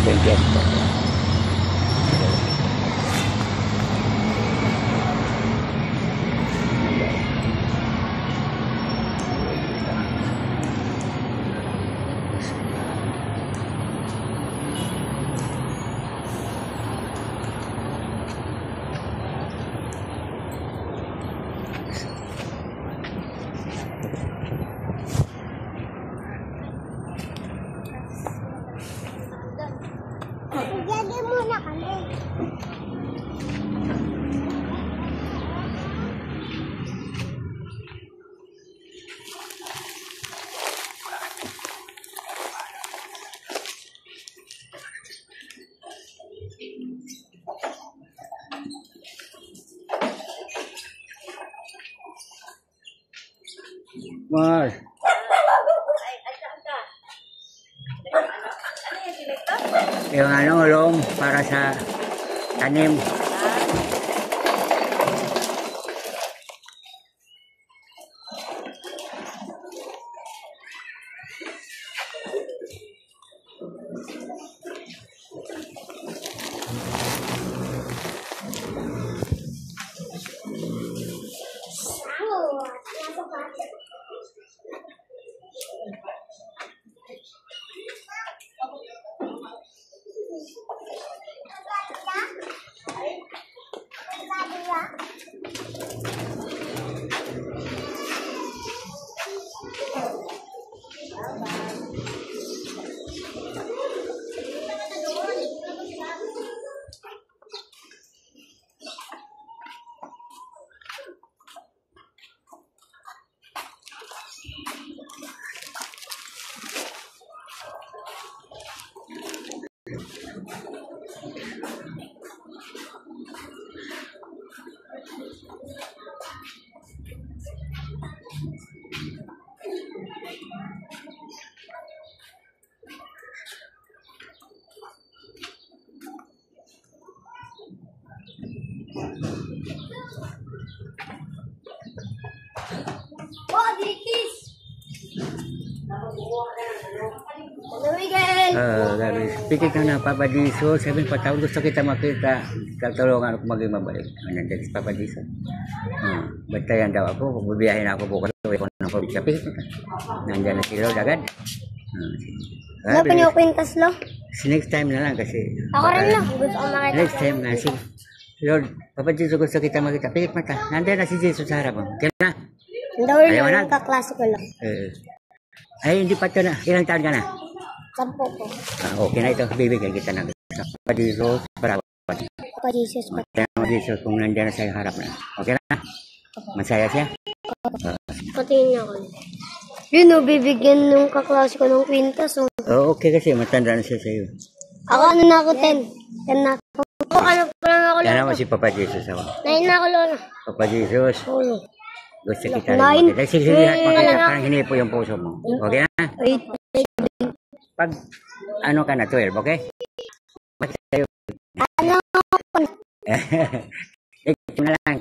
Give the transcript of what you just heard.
20th po. Jadi muna kami. Mas. Yung ulong para sa tanim. Pikit na Papa Diso, 7 taon gusto kita makita, katulungan ako maging mabalik. Nandiyan si Papa Diso. Bantayan daw ako, bubiyahin ako bukas ako ng probinsya. Pikit na. Nandiyan na si Lord agad. Ano niyo kwintas lo? Next time na lang kasi. Ako rin lang, gusto ko makita. Next time na si Lord, Papa Diso gusto kita makita. Pikit mata. Nandiyan na si Jesus sa harap mo. Kaya na. Ayaw na. Kaklase ko lang. Ay, hindi pa ito na. Ilang taon ka na? 10 po. Okay na ito, bibigyan kita ng Papa Jesus para Papa Jesus. Papa Jesus kung nandiyan na sa harap na. Okay na? Masaya siya? Patingin niya ako. Yun o, bibigyan ng kaklase ko ng kwintas. Okay kasi, matanda na siya sa iyo. Ako ano na ako, 10. 10 na ako. Ano pa lang ako, Lolo? Yan naman si Papa Jesus ako. 9 na ako, Lolo. Papa Jesus. Oo. Gusto kita rin makita. Sisihat makita, parang hinipo yung puso mo. Okay na? 8. Pag ano ka na, 12, okay? Ano? Ito na lang.